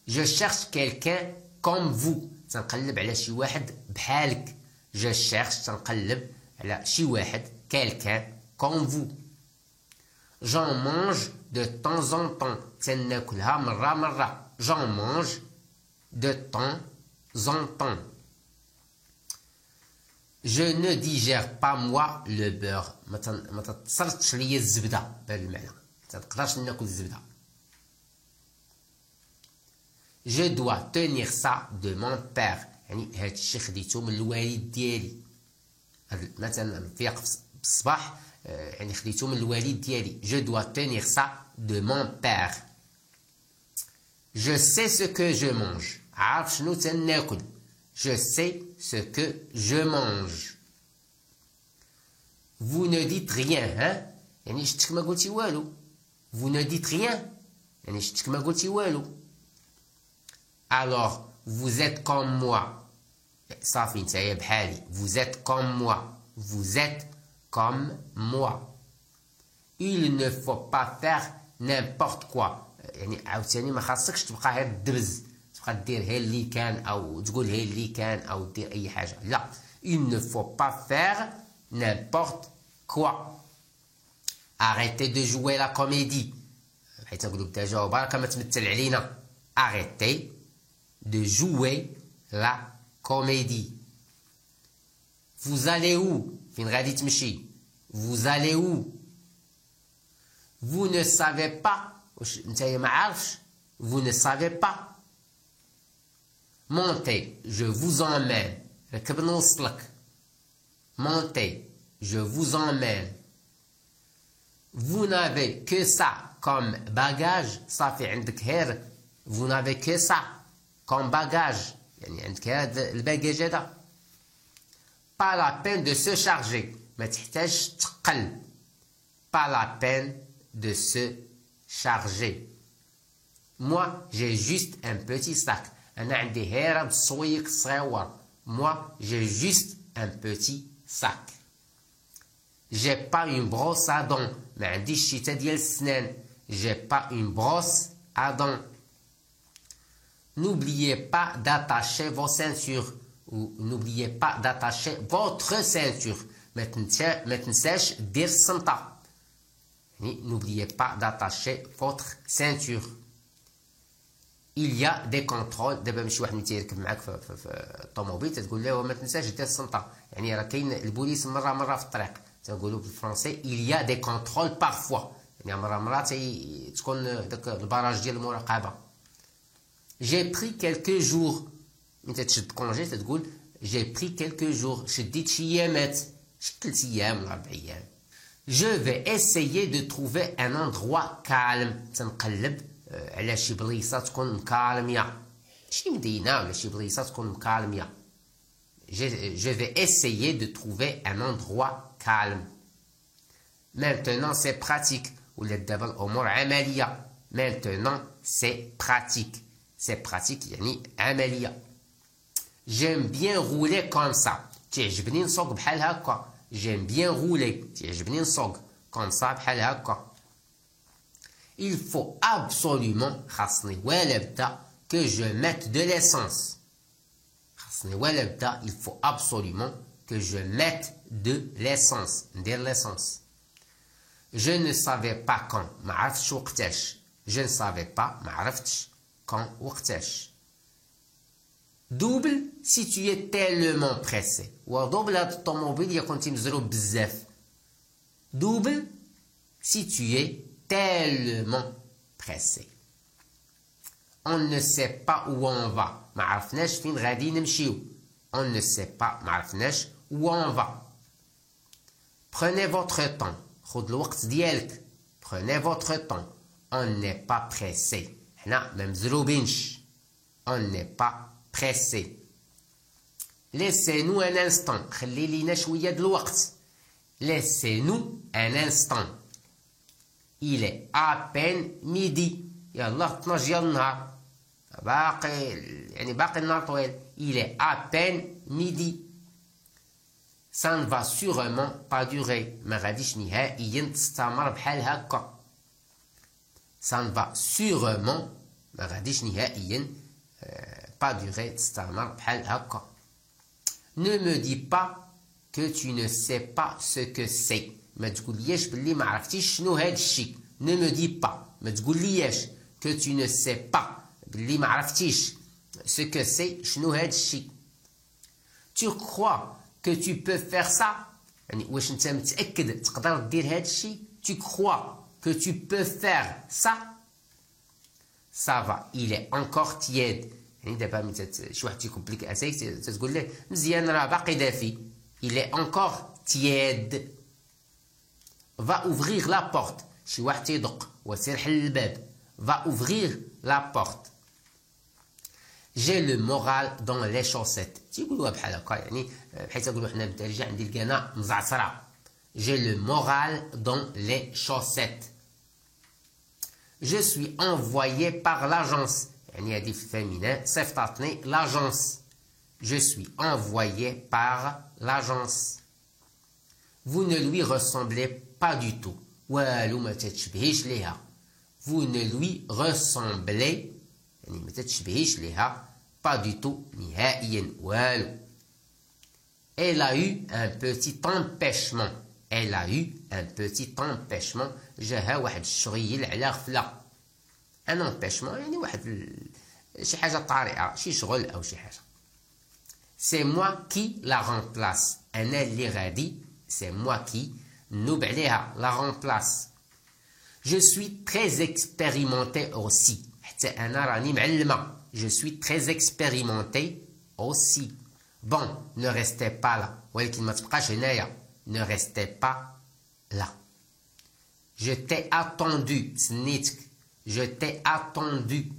Je cherche quelqu'un comme vous. تنقلب على شي واحد بحالك. Je cherche تنقلب على شي واحد quelqu'un comme vous. J'en mange de temps en temps. تناكلها مرة مرة. J'en mange de temps en temps. Je ne digère pas moi le beurre. ما تتصرتش ليا الزبدة بهذا المعنى. ما تقدرش ناكل الزبدة. Je dois tenir ça de mon père. يعني هاد الشي خديتو من الوالد ديالي. مثلا الفياق في الصباح يعني خديتو من الوالد ديالي. Je dois tenir ça de mon père. Je sais ce que je mange. عارف شنو تناكل. Je sais ce que je mange. Vous ne dites rien, hein? يعني شتك ما قلتي والو. Vous ne dites rien. يعني شتك ما قلتي والو. Alors, vous êtes comme moi. صافي نتايا بحالي. Vous êtes comme moi. Vous êtes comme moi. Il ne faut pas faire n'importe quoi. يعني عاوتاني ما خاصكش تبقى غير الدبز. تبقى دير هي اللي كان او تقول هي اللي كان او دير اي حاجه. لا. Il ne faut pas faire n'importe quoi. Arrêtez de jouer la comédie. حيت نقولوا بدا جاوب برك ما تمثل علينا. Arrêtez de jouer la comédie. Vous allez où? فين غادي تمشي? Vous allez où? Vous ne savez pas. واش نتايا ما عارفش. Vous ne savez pas. Montez, je vous emmène. ركب نوصلك. Montez, je vous emmène. Vous n'avez que ça comme bagage. صافي عندك غير. Vous n'avez que ça comme bagage. يعني عندك هذا الباجاج هذا. Pas la peine de se charger. ما تحتاج تقل. Pas la peine de se charger. Moi, j'ai juste un petit sac. أنا عندي غير الصويق صغيور. Moi, j'ai juste un petit sac. J'ai pas une brosse à dents. ما عنديش شيتا ديال السنان. J'ai pas une brosse à dents. N'oubliez pas d'attacher vos ceintures. Ou n'oubliez pas d'attacher votre ceinture. ما تنساش دير السنطة. يعني n'oubliez pas d'attacher votre ceinture. Il y a des contrôles. دابا ماشي واحد تيركب معاك في الطوموبيل تقول له ما تنساش دير السنطة. يعني راه كاين البوليس مرة في الطريق. تنقولوا بالفرنسي il y a des contrôles parfois. يعني مرة تكون داك البراج ديال المراقبة. J'ai pris quelques jours. انت تشد كونجي تقول j'ai pris quelques jours. شديت شي ايامات. شي 3 ايام ولا 4 ايام. Je vais essayer de trouver un endroit calme. تنقلب على شي بليصه تكون مكالميه. شي مدينه ولا شي بليصه تكون مكالميه. Je vais essayer de trouver un endroit calme. Maintenant c'est pratique. ولا دابا الامور عمليه. Maintenant c'est pratique. C'est pratique يعني عمليه. J'aime bien rouler comme ça. تعجبني نسوق بحال هكا. J'aime bien rouler. تعجبني نسوق comme ça بحال هكا. Il faut absolument خاصني ولا بدا que je mette de l'essence. خاصني ولا بدا il faut absolument que je mette de l'essence. ندير l'essence. Je ne savais pas quand. ما عرفتش وقتاش. Je ne savais pas. ما عرفتش quand وقتاش. Double si tu es tellement pressé. ودوبل هاد الطوموبيل يكون تيمزروب بزاف. Double si tu es tellement pressé. On ne sait pas où on va. ما عرفناش فين غادي نمشيو. On ne sait pas. ما عرفناش où on va. Prenez votre temps. خذ الوقت ديالك. Prenez votre temps. On n'est pas pressé. حنا ما مزروبينش. On n'est pas pressé. Laissez-nous un instant. خلي لينا شوية د الوقت. Laissez-nous un instant. Il est à peine midi. يلا 12 ديال النهار. باقي النهار طويل. Il est à peine midi. Ça ne va sûrement pas durer. ما غاديش نهائيا تستمر بحال هكا. Ça ne va sûrement ما غاديش نهائيا pas durer تستمر بحال هكا. Ne me dis pas que tu ne sais pas ce que c'est. ما تقولياش باللي ما عرفتيش شنو هاد الشيء. Ne me dis pas. ما تقولياش que tu ne sais pas باللي ما عرفتيش ce que c'est شنو هاد الشيء. Tu crois que tu peux faire ça. يعني واش انت متأكد تقدر دير هاد الشيء. Tu crois que tu peux faire ça. Ça va. Il est encore tiède. يعني دابا ملي شي واحد تيكومبليك اسايك تتقول له مزيان راه باقي دافي. Il est encore tiède. Va ouvrir la porte. شي واحد تيدق وسير حل الباب. Va ouvrir la porte. J'ai le moral dans les chaussettes. تيقولوها بحال هكا يعني بحيث نقولوا حنا بالدارجه عندي الكنه مزعتره. J'ai le moral dans les chaussettes. Je suis envoyé par l'agence. يعني هذه في الفيمينين صيفطاتني l'agence. Je suis envoyé par l'agence. Vous ne lui ressemblez pas du tout. والو ما تتشبهيش ليها. Vous ne lui ressemblez يعني ما تتشبهيش ليها pas du tout نهائيا والو. Elle a eu un petit empêchement. Elle a eu un petit empêchement. جاها واحد الشغيل على غفلة. un empêchement يعني واحد شي حاجة طارئة شي شغل أو شي حاجة. C'est moi qui la remplace. أنا اللي غادي. C'est moi qui نوب عليها la remplace. Je suis très expérimenté aussi. حتى أنا راني معلمة. Je suis très expérimenté aussi. Bon, ne restez pas là. ولكن ما تبقاش هنايا. Ne restez pas là. Je t'ai attendu. سنيتك. Je t'ai attendu.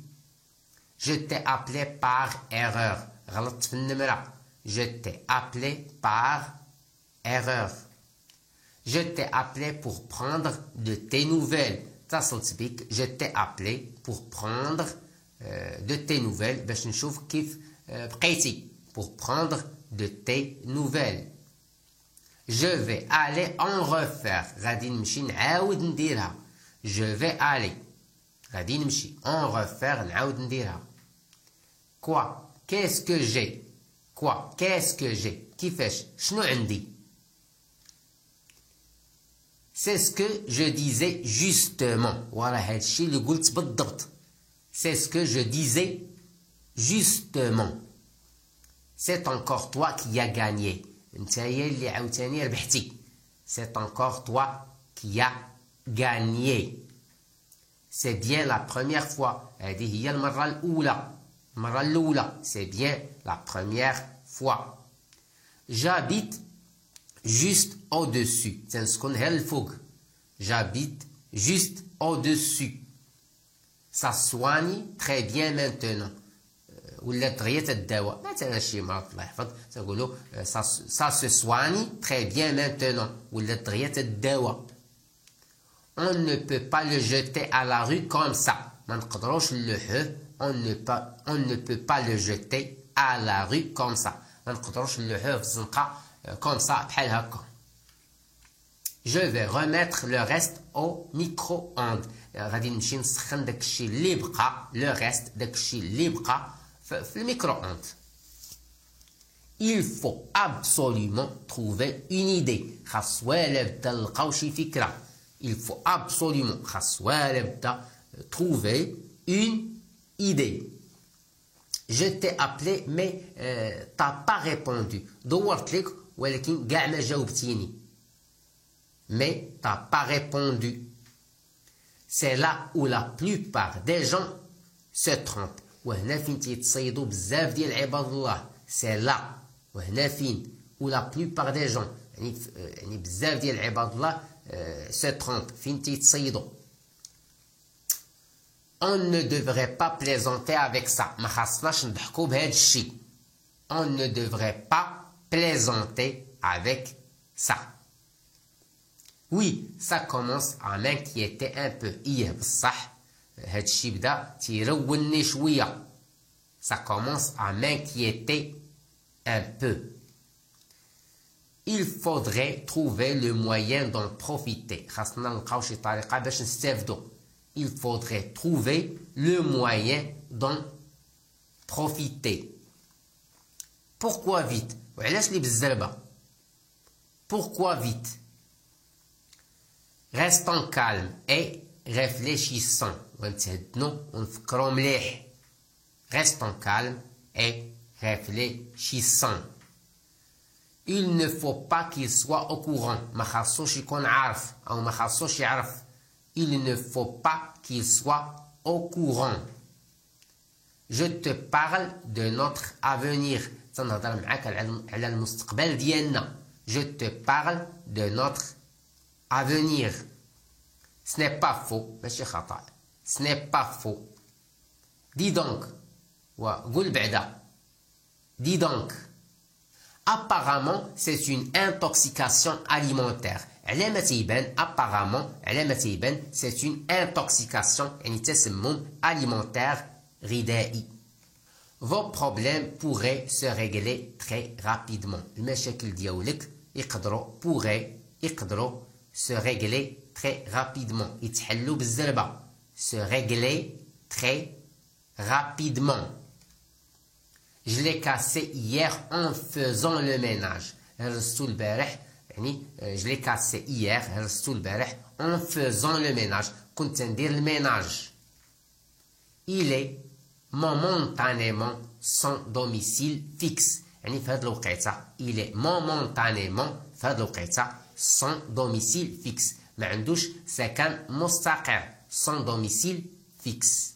Je t'ai appelé par erreur. غلطت في النمرة. Je t'ai appelé par erreur. Je t'ai appelé pour prendre de tes nouvelles. اتصلت بك. Je t'ai appelé pour prendre de tes nouvelles. باش نشوف كيف بقيتي. Pour prendre de tes nouvelles. Je vais aller en refaire. غادي نمشي نعاود نديرها. Je vais aller. غادي نمشي en refaire نعاود نديرها. Quoi? Qu'est-ce que j'ai? Quoi? Qu'est-ce que j'ai? كيفاش؟ شنو عندي؟ C'est ce que je disais justement. وراه هاد الشيء اللي قلت بالضبط. C'est ce que je disais justement. C'est encore toi qui as gagné. نتايا اللي عاوتاني ربحتي. C'est encore toi qui as gagné. C'est bien la première fois. هذه هي المرة الأولى. المرة الأولى. C'est bien la première fois. J'habite juste au-dessus. تنسكن غير الفوق. J'habite juste au-dessus. Ça soigne très bien maintenant. ولات دغيا تداوى. مثلا شي مرض الله يحفظ تنقولوا ça se soigne très bien maintenant. ولات دغيا تداوى. On ne peut pas le jeter à la rue comme ça. ما نقدروش نلوحوه. On ne peut pas le jeter à la rue comme ça. ما نقدروش نلوحوه في الزنقة comme ça بحال هكا. Je vais remettre le reste au micro-ondes. غادي نمشي نسخن داكشي اللي بقى لو ريست داكشي اللي بقى في الميكرو-ondes. Il faut absolument trouver une idée. خاص ولا بدا نلقاو شي فكرة. Il faut absolument خاص ولا بدا trouver une idée. Je t'ai appelé mais t'as pas répondu. دورت لك ولكن كاع ما جاوبتيني. Mais t'as pas répondu. C'est là où la plupart des gens se trompent. وهنا فين تيتصيدوا بزاف ديال عباد الله. C'est là وهنا فين où la plupart des gens يعني بزاف ديال عباد الله se trompent فين تيتصيدوا. On ne devrait pas plaisanter avec ça. ما خاصناش نضحكوا بهذا الشيء. On ne devrait pas plaisanter avec ça. Oui, ça commence à m'inquiéter un peu. بصح هاد الشي بدا تيروني شوية. Ça commence à m'inquiéter un peu. Il faudrait trouver le moyen d'en profiter. خاصنا نلقاو شي طريقة باش نستافدو. Il faudrait trouver le moyen d'en profiter. Pourquoi vite? وعلاش لي بالزربة؟ Pourquoi vite? Restons calmes et réfléchissons. ونتهدنو ونفكرو مليح. Restons calmes et réfléchissons. Il ne faut pas qu'il soit au courant. ما خاصوش يكون عارف أو ما خاصوش يعرف. Il ne faut pas qu'il soit au courant. Je te parle de notre avenir. تنهضر معاك على المستقبل ديالنا. Je te parle de notre avenir. Ce n'est pas faux. ماشي خطأ. Ce n'est pas faux. Dis donc. وقول بعدا. Dis donc. Apparemment, c'est une intoxication alimentaire. على ما تيبان apparemment على ما تيبان c'est une intoxication يعني تسمم alimentaire غذائي. Vos problèmes pourraient se régler très rapidement. المشاكل ديالك يقدروا se régler très rapidement. يتحلوا بالزربة. Se régler très rapidement. Je l'ai cassé hier en faisant le ménage. هرستو البارح يعني je l'ai cassé hier هرستو البارح en faisant le ménage. كنت ندير الميناج. Il est momentanément sans domicile fixe. يعني في هاد الوقيته il est momentanément في هاد الوقيته sans domicile fixe. ما عندوش سكن مستقر. sans domicile fixe.